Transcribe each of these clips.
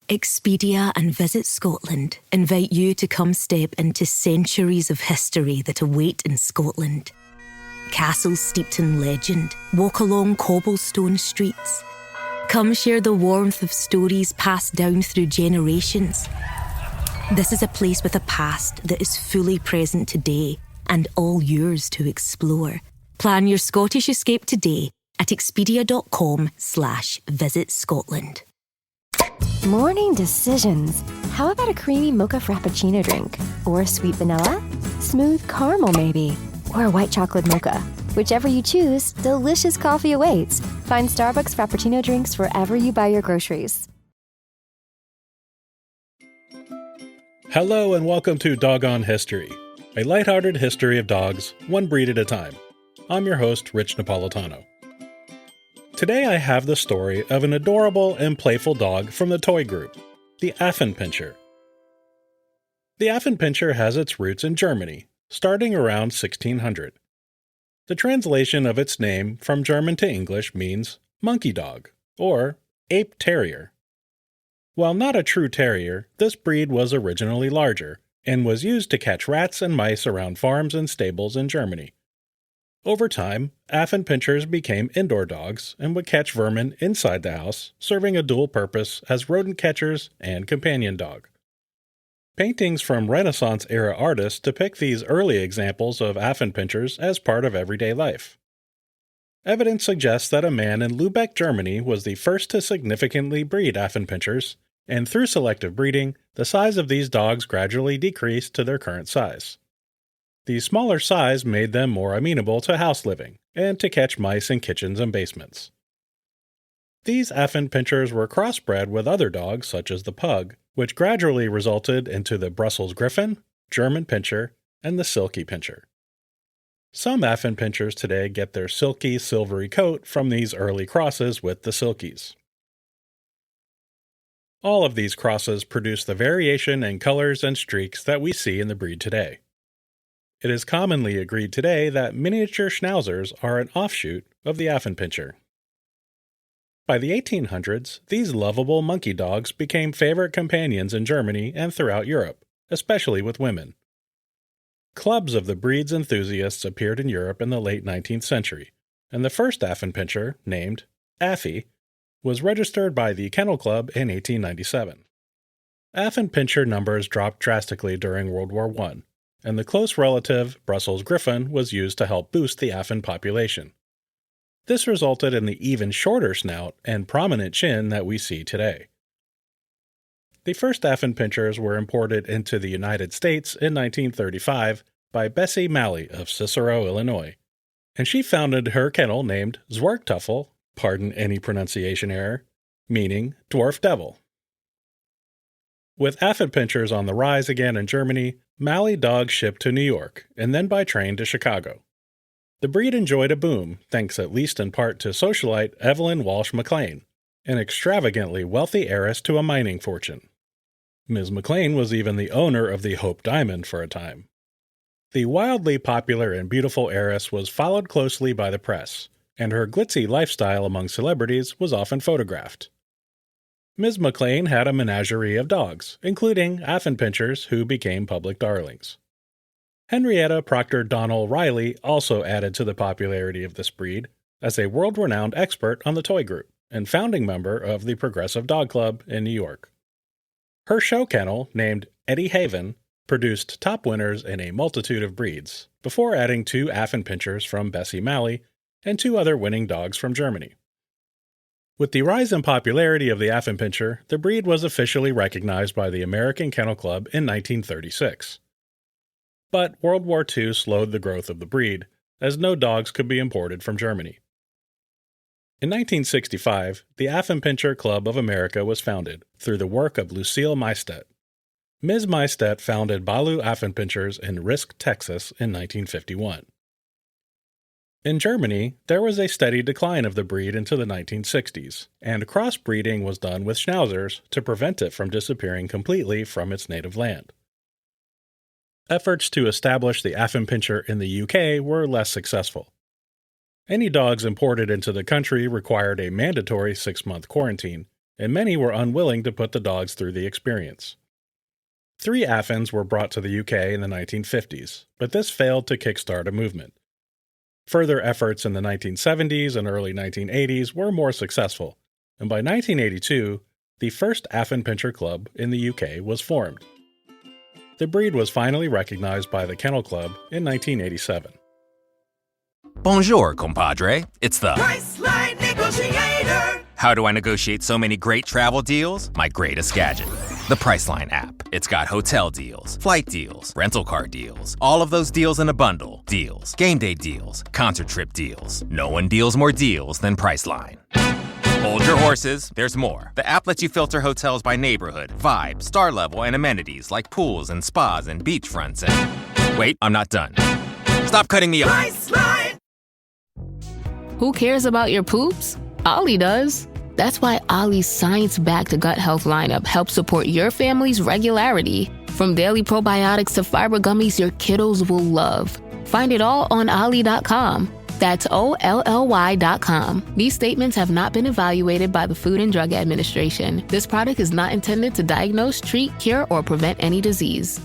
Expedia and Visit Scotland invite you to come step into centuries of history that await in Scotland. Castles steeped in legend walk along cobblestone streets. Come share the warmth of stories passed down through generations. This is a place with a past that is fully present today and all yours to explore. Plan your Scottish escape today at expedia.com/Visit Scotland. Morning decisions. How about a creamy mocha frappuccino drink? Or sweet vanilla? Smooth caramel maybe? Or a white chocolate mocha? Whichever you choose, delicious coffee awaits. Find Starbucks Frappuccino drinks wherever you buy your groceries. Hello and welcome to Doggone History, a lighthearted history of dogs, one breed at a time. I'm your host, Rich Napolitano. Today I have the story of an adorable and playful dog from the toy group, the Affenpinscher. The Affenpinscher has its roots in Germany, starting around 1600. The translation of its name from German to English means monkey dog, or ape terrier. While not a true terrier, this breed was originally larger, and was used to catch rats and mice around farms and stables in Germany. Over time, Affenpinschers became indoor dogs and would catch vermin inside the house, serving a dual purpose as rodent catchers and companion dog. Paintings from Renaissance-era artists depict these early examples of Affenpinschers as part of everyday life. Evidence suggests that a man in Lübeck, Germany was the first to significantly breed Affenpinschers, and through selective breeding, the size of these dogs gradually decreased to their current size. The smaller size made them more amenable to house living, and to catch mice in kitchens and basements. These Affenpinschers were crossbred with other dogs such as the pug, which gradually resulted into the Brussels Griffon, German Pinscher, and the Silky Pinscher. Some Affenpinschers today get their silky, silvery coat from these early crosses with the Silkies. All of these crosses produce the variation in colors and streaks that we see in the breed today. It is commonly agreed today that miniature Schnauzers are an offshoot of the Affenpinscher. By the 1800s, these lovable monkey dogs became favorite companions in Germany and throughout Europe, especially with women. Clubs of the breed's enthusiasts appeared in Europe in the late 19th century, and the first Affenpinscher, named Affy, was registered by the Kennel Club in 1897. Affenpinscher numbers dropped drastically during World War I, and the close relative Brussels Griffon was used to help boost the Affen population. This resulted in the even shorter snout and prominent chin that we see today. The first Affenpinschers were imported into the United States in 1935 by Bessie Malley of Cicero, Illinois, and she founded her kennel named Zwergteufel, pardon any pronunciation error, meaning dwarf devil. With Affenpinschers on the rise again in Germany, Malley dogs shipped to New York, and then by train to Chicago. The breed enjoyed a boom, thanks at least in part to socialite Evelyn Walsh McLean, an extravagantly wealthy heiress to a mining fortune. Ms. McLean was even the owner of the Hope Diamond for a time. The wildly popular and beautiful heiress was followed closely by the press, and her glitzy lifestyle among celebrities was often photographed. Ms. McLean had a menagerie of dogs, including Affenpinschers who became public darlings. Henrietta Proctor Donnell Riley also added to the popularity of this breed as a world-renowned expert on the toy group and founding member of the Progressive Dog Club in New York. Her show kennel, named Eddie Haven, produced top winners in a multitude of breeds, before adding 2 Affenpinschers from Bessie Malley and 2 other winning dogs from Germany. With the rise in popularity of the Affenpinscher, the breed was officially recognized by the American Kennel Club in 1936. But World War II slowed the growth of the breed, as no dogs could be imported from Germany. In 1965, the Affenpinscher Club of America was founded through the work of Lucille Maistet. Ms. Maistet founded Balu Affenpinschers in Risk, Texas in 1951. In Germany, there was a steady decline of the breed into the 1960s, and crossbreeding was done with Schnauzers to prevent it from disappearing completely from its native land. Efforts to establish the Affenpinscher in the UK were less successful. Any dogs imported into the country required a mandatory 6-month quarantine, and many were unwilling to put the dogs through the experience. 3 Affens were brought to the UK in the 1950s, but this failed to kickstart a movement. Further efforts in the 1970s and early 1980s were more successful, and by 1982, the first Affenpinscher Club in the UK was formed. The breed was finally recognized by the Kennel Club in 1987. Bonjour, compadre. It's the Priceline Negotiator. How do I negotiate so many great travel deals? My greatest gadget. The Priceline app. It's got hotel deals, flight deals, rental car deals, all of those deals in a bundle. Deals, game day deals, concert trip deals. No one deals more deals than Priceline. Hold your horses, there's more. The app lets you filter hotels by neighborhood, vibe, star level, and amenities like pools and spas and beachfronts and... Wait, I'm not done. Stop cutting me off. Priceline. Who cares about your poops? Ollie does. That's why Ollie's science-backed gut health lineup helps support your family's regularity. From daily probiotics to fiber gummies your kiddos will love. Find it all on Ollie.com. That's OLLY.com. These statements have not been evaluated by the Food and Drug Administration. This product is not intended to diagnose, treat, cure, or prevent any disease.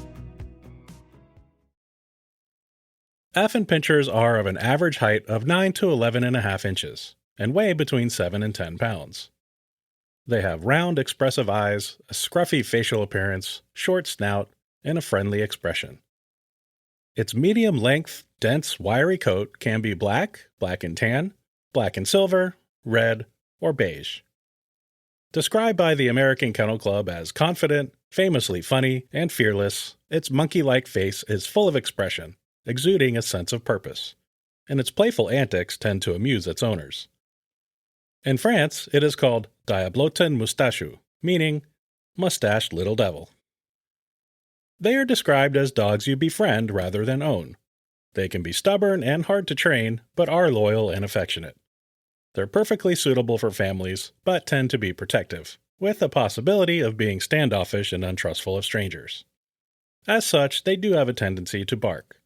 Affenpinschers are of an average height of 9 to 11.5 inches and weigh between 7 and 10 pounds. They have round, expressive eyes, a scruffy facial appearance, short snout, and a friendly expression. Its medium length, dense, wiry coat can be black, black and tan, black and silver, red, or beige. Described by the American Kennel Club as confident, famously funny, and fearless, its monkey-like face is full of expression, exuding a sense of purpose, and its playful antics tend to amuse its owners. In France, it is called Diablotin Moustachu, meaning mustached little devil. They are described as dogs you befriend rather than own. They can be stubborn and hard to train, but are loyal and affectionate. They're perfectly suitable for families, but tend to be protective, with a possibility of being standoffish and untrustful of strangers. As such, they do have a tendency to bark.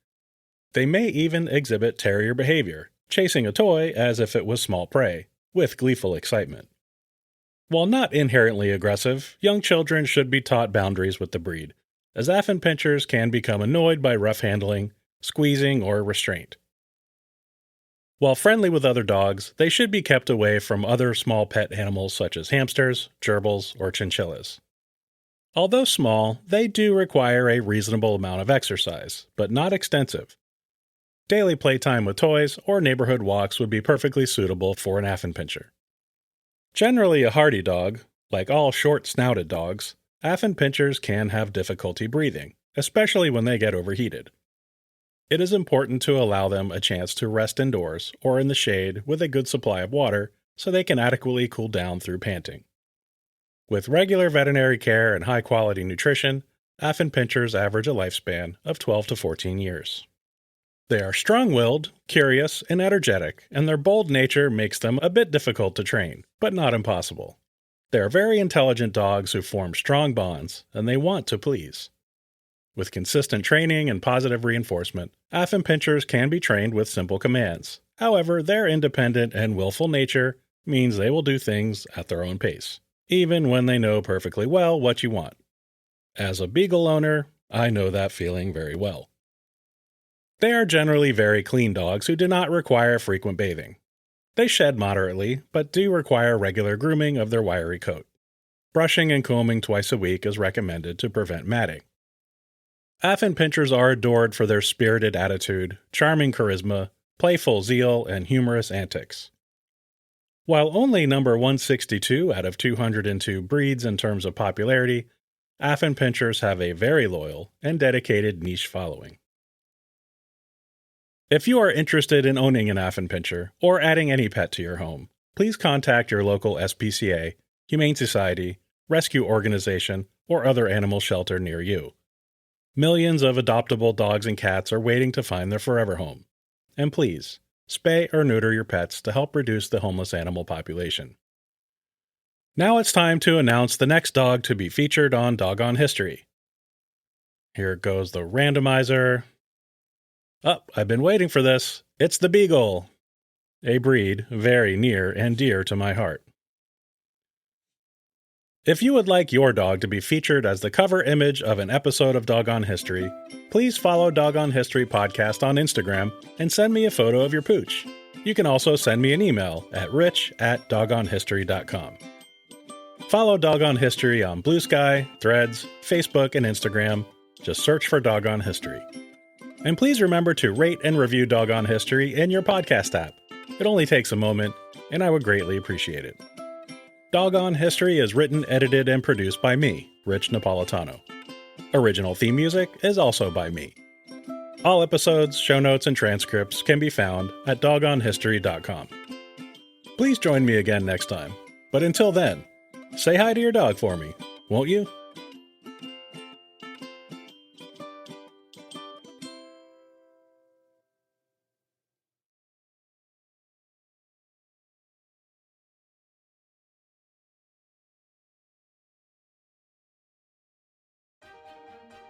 They may even exhibit terrier behavior, chasing a toy as if it was small prey, with gleeful excitement. While not inherently aggressive, young children should be taught boundaries with the breed, as Affenpinschers can become annoyed by rough handling, squeezing, or restraint. While friendly with other dogs, they should be kept away from other small pet animals such as hamsters, gerbils, or chinchillas. Although small, they do require a reasonable amount of exercise, but not extensive. Daily playtime with toys or neighborhood walks would be perfectly suitable for an Affenpinscher. Generally a hardy dog, like all short-snouted dogs, Affenpinschers can have difficulty breathing, especially when they get overheated. It is important to allow them a chance to rest indoors or in the shade with a good supply of water so they can adequately cool down through panting. With regular veterinary care and high-quality nutrition, Affenpinschers average a lifespan of 12 to 14 years. They are strong-willed, curious, and energetic, and their bold nature makes them a bit difficult to train, but not impossible. They are very intelligent dogs who form strong bonds, and they want to please. With consistent training and positive reinforcement, Affenpinschers can be trained with simple commands. However, their independent and willful nature means they will do things at their own pace, even when they know perfectly well what you want. As a beagle owner, I know that feeling very well. They are generally very clean dogs who do not require frequent bathing. They shed moderately, but do require regular grooming of their wiry coat. Brushing and combing twice a week is recommended to prevent matting. Affenpinschers are adored for their spirited attitude, charming charisma, playful zeal, and humorous antics. While only number 162 out of 202 breeds in terms of popularity, Affenpinschers have a very loyal and dedicated niche following. If you are interested in owning an Affenpinscher or adding any pet to your home, please contact your local SPCA, Humane Society, rescue organization, or other animal shelter near you. Millions of adoptable dogs and cats are waiting to find their forever home. And please, spay or neuter your pets to help reduce the homeless animal population. Now it's time to announce the next dog to be featured on Doggone History. Here goes the randomizer. I've been waiting for this. It's the Beagle, a breed very near and dear to my heart. If you would like your dog to be featured as the cover image of an episode of Doggone History, please follow Doggone History Podcast on Instagram and send me a photo of your pooch. You can also send me an email at rich@doggonehistory.com. Follow Doggone History on Blue Sky, Threads, Facebook, and Instagram. Just search for Doggone History. And please remember to rate and review Doggone History in your podcast app. It only takes a moment, and I would greatly appreciate it. Doggone History is written, edited, and produced by me, Rich Napolitano. Original theme music is also by me. All episodes, show notes, and transcripts can be found at doggonehistory.com. Please join me again next time, but until then, say hi to your dog for me, won't you?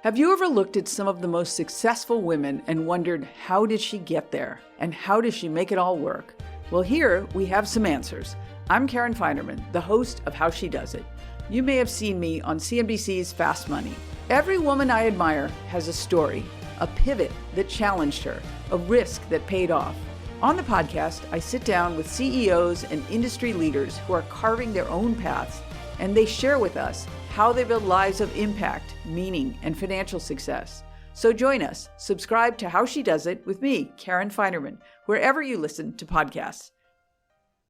Have you ever looked at some of the most successful women and wondered, how did she get there? And how does she make it all work? Well, here we have some answers. I'm Karen Feinerman, the host of How She Does It. You may have seen me on CNBC's Fast Money. Every woman I admire has a story, a pivot that challenged her, a risk that paid off. On the podcast, I sit down with CEOs and industry leaders who are carving their own paths, and they share with us how they build lives of impact, meaning, and financial success. So join us. Subscribe to How She Does It with me, Karen Feinerman, wherever you listen to podcasts.